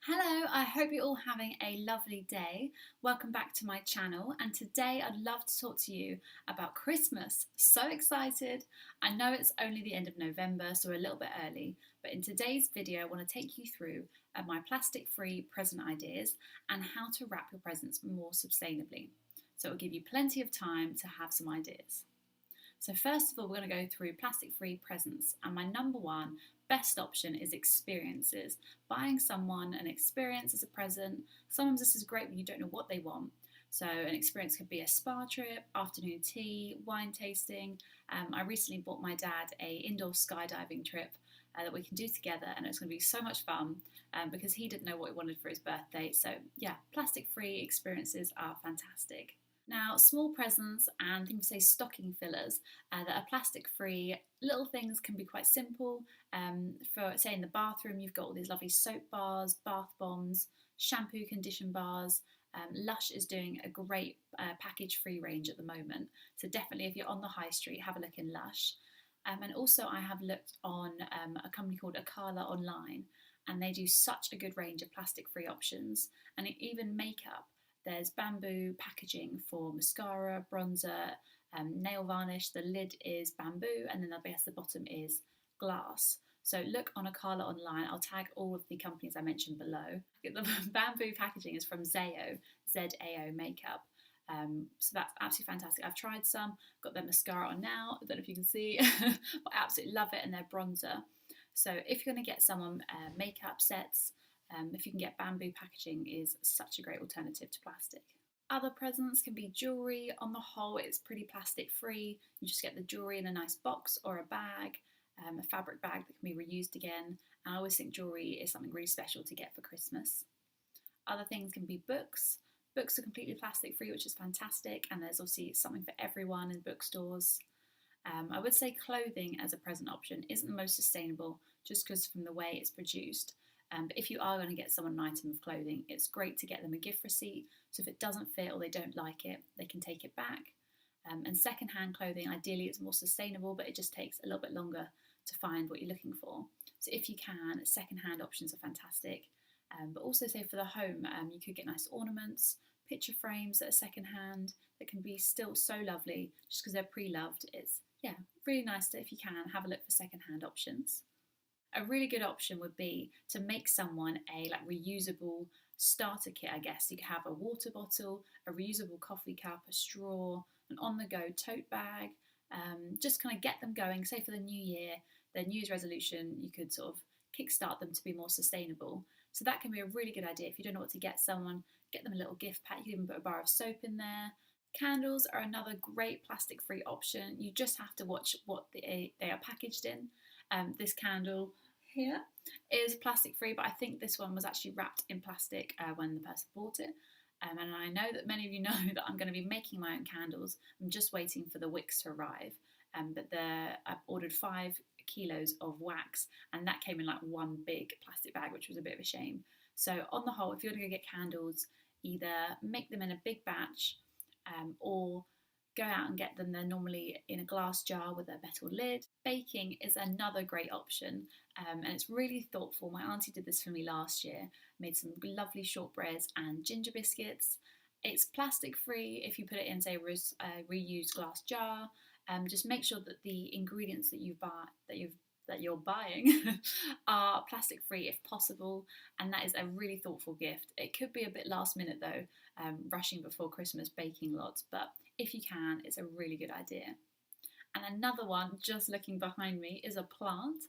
Hello, I hope you're all having a lovely day. Welcome back to my channel, and today I'd love to talk to you about Christmas. So excited! I know it's only the end of November, so we're a little bit early, but in today's video I want to take you through my plastic-free present ideas and how to wrap your presents more sustainably. So it'll give you plenty of time to have some ideas. So first of all, we're going to go through plastic-free presents, and my number one best option is experiences. Buying someone an experience as a present. Sometimes this is great when you don't know what they want. So an experience could be a spa trip, afternoon tea, wine tasting. I recently bought my dad a indoor skydiving trip that we can do together, and it's going to be so much fun because he didn't know what he wanted for his birthday. So yeah, plastic-free experiences are fantastic. Now, small presents and things say stocking fillers that are plastic free, little things can be quite simple. For say in the bathroom, you've got all these lovely soap bars, bath bombs, shampoo condition bars. Lush is doing a great package free range at the moment. So definitely if you're on the high street, have a look in Lush. And also I have looked on a company called Akala online, and they do such a good range of plastic free options, and even makeup. There's bamboo packaging for mascara, bronzer, nail varnish. The lid is bamboo, and then the bottom is glass. So look on Akala online. I'll tag all of the companies I mentioned below. The bamboo packaging is from Zao, Z-A-O Makeup. So that's absolutely fantastic. I've tried some, got their mascara on now. I don't know if you can see, but I absolutely love it, and their bronzer. So if you're going to get someone makeup sets, if you can get bamboo packaging is such a great alternative to plastic. Other presents can be jewellery. On the whole, it's pretty plastic free. You just get the jewellery in a nice box or a bag, a fabric bag that can be reused again. And I always think jewellery is something really special to get for Christmas. Other things can be books. Books are completely plastic free, which is fantastic, and there's obviously something for everyone in bookstores. I would say clothing as a present option isn't the most sustainable just because from the way it's produced. But if you are going to get someone an item of clothing, it's great to get them a gift receipt. So if it doesn't fit or they don't like it, they can take it back. And second-hand clothing, ideally, is more sustainable, but it just takes a little bit longer to find what you're looking for. So if you can, second-hand options are fantastic. But also, say for the home, you could get nice ornaments, picture frames that are second-hand that can be still so lovely just because they're pre-loved. It's really nice to, if you can, have a look for second-hand options. A really good option would be to make someone a reusable starter kit, I guess. You could have a water bottle, a reusable coffee cup, a straw, an on-the-go tote bag, just kind of get them going. Say for the new year, their New Year's resolution, you could sort of kickstart them to be more sustainable. So that can be a really good idea. If you don't know what to get someone, get them a little gift pack. You can even put a bar of soap in there. Candles are another great plastic-free option. You just have to watch what they are packaged in. This candle here is plastic free, but I think this one was actually wrapped in plastic when the person bought it. And I know that many of you know that I'm going to be making my own candles. I'm just waiting for the wicks to arrive. But I've ordered 5 kilos of wax, and that came in one big plastic bag, which was a bit of a shame. So on the whole, if you're going to go get candles, either make them in a big batch or go out and get them. They're normally in a glass jar with a metal lid. Baking is another great option, and it's really thoughtful. My auntie did this for me last year, made some lovely shortbreads and ginger biscuits. It's plastic free if you put it in, say, a reused glass jar. Just make sure that the ingredients that you're buying are plastic free if possible, and that is a really thoughtful gift. It could be a bit last minute though, rushing before Christmas baking lots, but if you can, it's a really good idea. And another one, just looking behind me, is a plant.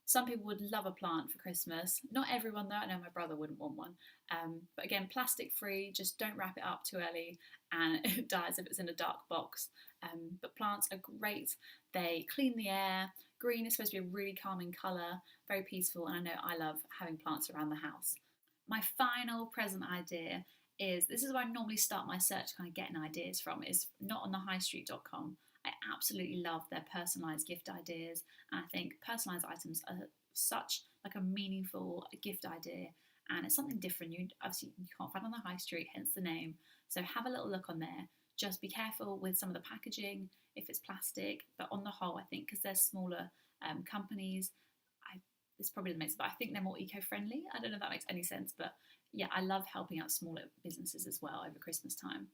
Some people would love a plant for Christmas. Not everyone though. I know my brother wouldn't want one. But again, plastic free, just don't wrap it up too early and it dies if it's in a dark box. But plants are great. They clean the air. Green is supposed to be a really calming colour, very peaceful, and I know I love having plants around the house. My final present idea is, this is where I normally start my search kind of getting ideas from, is not on the highstreet.com. I absolutely love their personalised gift ideas, and I think personalised items are such a meaningful gift idea, and it's something different. You can't find on the high street, hence the name. So have a little look on there. Just be careful with some of the packaging if it's plastic, but on the whole, I think because they're smaller companies, this probably makes, but I think they're more eco-friendly. I don't know if that makes any sense, but yeah, I love helping out smaller businesses as well over Christmas time.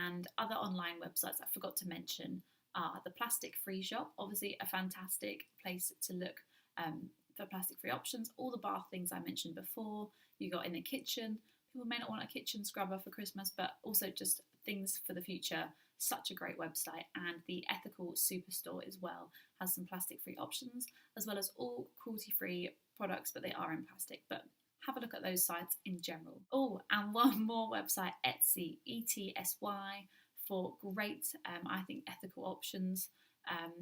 And other online websites I forgot to mention are the Plastic Free Shop, obviously a fantastic place to look for plastic free options. All the bath things I mentioned before, you got in the kitchen. People may not want a kitchen scrubber for Christmas, but also just things for the future. Such a great website. And the Ethical Superstore as well has some plastic free options, as well as all cruelty free products, but they are in plastic. But have a look at those sites in general. Oh, and one more website, Etsy, ETSY, for great, I think, ethical options.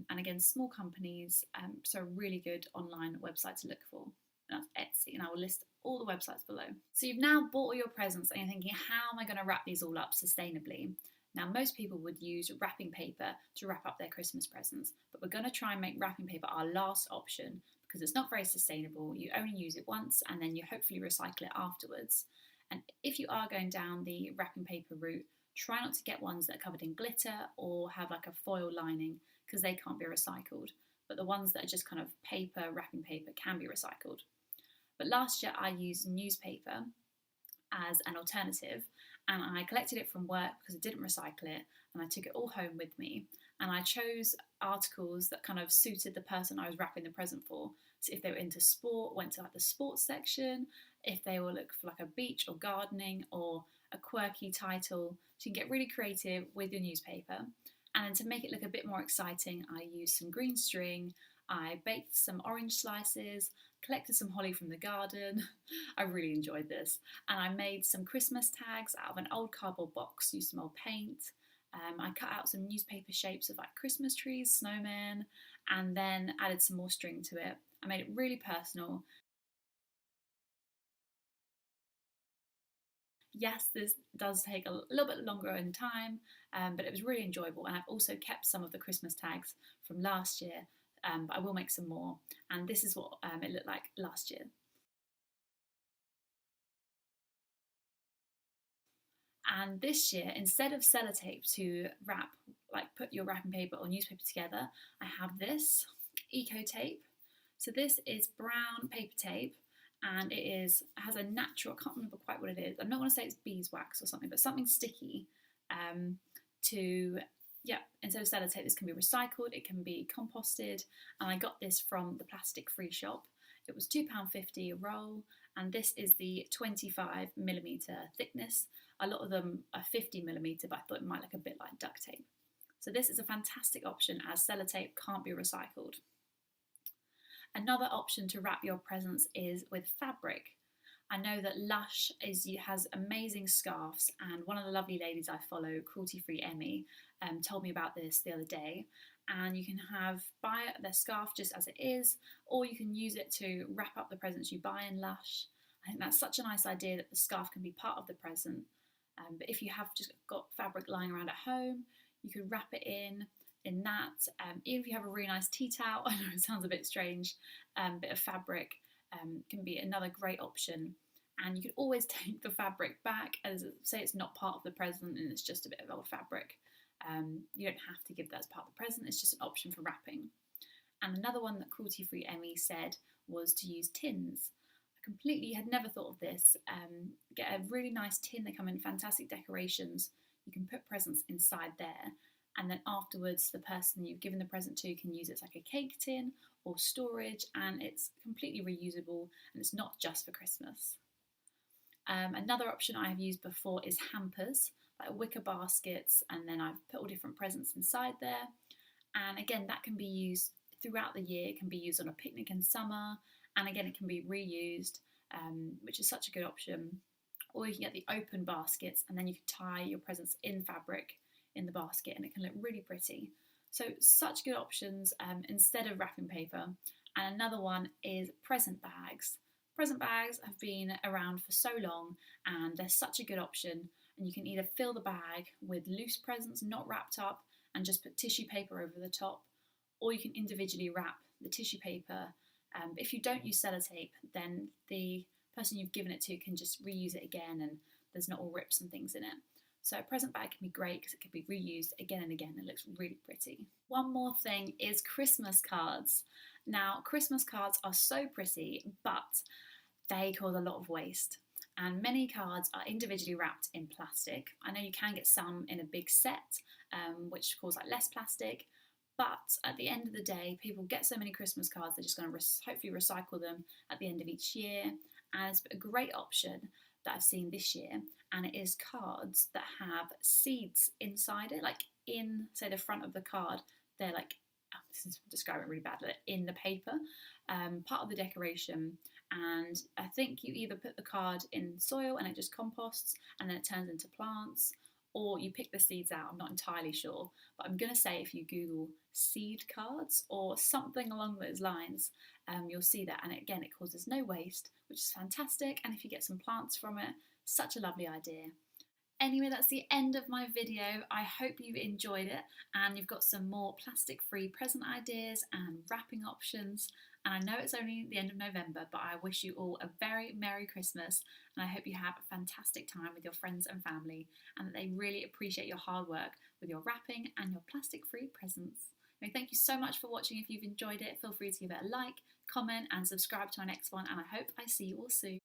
And again, small companies, so a really good online website to look for. And that's Etsy, and I will list all the websites below. So you've now bought all your presents and you're thinking, how am I going to wrap these all up sustainably? Now, most people would use wrapping paper to wrap up their Christmas presents, but we're going to try and make wrapping paper our last option because it's not very sustainable. You only use it once and then you hopefully recycle it afterwards. And if you are going down the wrapping paper route, try not to get ones that are covered in glitter or have like a foil lining because they can't be recycled. But the ones that are just kind of paper, wrapping paper can be recycled. But last year I used newspaper as an alternative, and I collected it from work because I didn't recycle it, and I took it all home with me, and I chose articles that kind of suited the person I was wrapping the present for. So if they were into sport, went to like the sports section. If they were looking for like a beach or gardening or a quirky title, so you can get really creative with your newspaper. And then to make it look a bit more exciting, I used some green string, I baked some orange slices, collected some holly from the garden. I really enjoyed this. And I made some Christmas tags out of an old cardboard box, used some old paint. I cut out some newspaper shapes of like Christmas trees, snowmen, and then added some more string to it. I made it really personal. Yes, this does take a little bit longer in time, but it was really enjoyable. And I've also kept some of the Christmas tags from last year, but I will make some more. And this is what it looked like last year. And this year, instead of sellotape to wrap, like put your wrapping paper or newspaper together, I have this eco tape. So this is brown paper tape, and has a natural, I can't remember quite what it is. I'm not going to say it's beeswax or something, but something sticky to, yeah, instead of sellotape, this can be recycled, it can be composted, and I got this from the Plastic Free Shop. It was £2.50 a roll, and this is the 25mm thickness. A lot of them are 50mm, but I thought it might look a bit like duct tape. So this is a fantastic option as sellotape can't be recycled. Another option to wrap your presents is with fabric. I know that Lush has amazing scarves, and one of the lovely ladies I follow, Cruelty Free Emmy, told me about this the other day. And you can buy their scarf just as it is, or you can use it to wrap up the presents you buy in Lush. I think that's such a nice idea that the scarf can be part of the present. But if you have just got fabric lying around at home, you could wrap it in that. Even if you have a really nice tea towel, I know it sounds a bit strange, bit of fabric can be another great option. And you can always take the fabric back, as say it's not part of the present and it's just a bit of old fabric. You don't have to give that as part of the present, it's just an option for wrapping. And another one that Cruelty Free Emmy said was to use tins. I completely had never thought of this. Get a really nice tin, they come in fantastic decorations. You can put presents inside there, and then afterwards the person you've given the present to can use it as like a cake tin or storage, and it's completely reusable and it's not just for Christmas. Another option I have used before is hampers, like wicker baskets, and then I've put all different presents inside there. And again, that can be used throughout the year. It can be used on a picnic in summer, and again, it can be reused, which is such a good option. Or you can get the open baskets, and then you can tie your presents in fabric in the basket, and it can look really pretty. So such good options instead of wrapping paper. And another one is present bags. Present bags have been around for so long, and they're such a good option. And you can either fill the bag with loose presents not wrapped up and just put tissue paper over the top, or you can individually wrap the tissue paper. But if you don't use sellotape, then the person you've given it to can just reuse it again, and there's not all rips and things in it. So a present bag can be great because it can be reused again and again. It looks really pretty. One more thing is Christmas cards. Now, Christmas cards are so pretty, but they cause a lot of waste. And many cards are individually wrapped in plastic. I know you can get some in a big set, which cause like less plastic. But at the end of the day, people get so many Christmas cards, they're just going to hopefully recycle them at the end of each year. And it's a great option that I've seen this year, and it is cards that have seeds inside it, like in, say, the front of the card. They're like, oh, this is describing it really badly, in the paper, part of the decoration. And I think you either put the card in soil and it just composts and then it turns into plants, or you pick the seeds out. I'm not entirely sure, but I'm going to say if you Google seed cards or something along those lines, you'll see that. And again, it causes no waste, which is fantastic. And if you get some plants from it, such a lovely idea. Anyway, that's the end of my video. I hope you enjoyed it and you've got some more plastic-free present ideas and wrapping options. And I know it's only the end of November, but I wish you all a very Merry Christmas, and I hope you have a fantastic time with your friends and family and that they really appreciate your hard work with your wrapping and your plastic-free presents. Anyway, thank you so much for watching. If you've enjoyed it, feel free to give it a like, comment and subscribe to our next one, and I hope I see you all soon.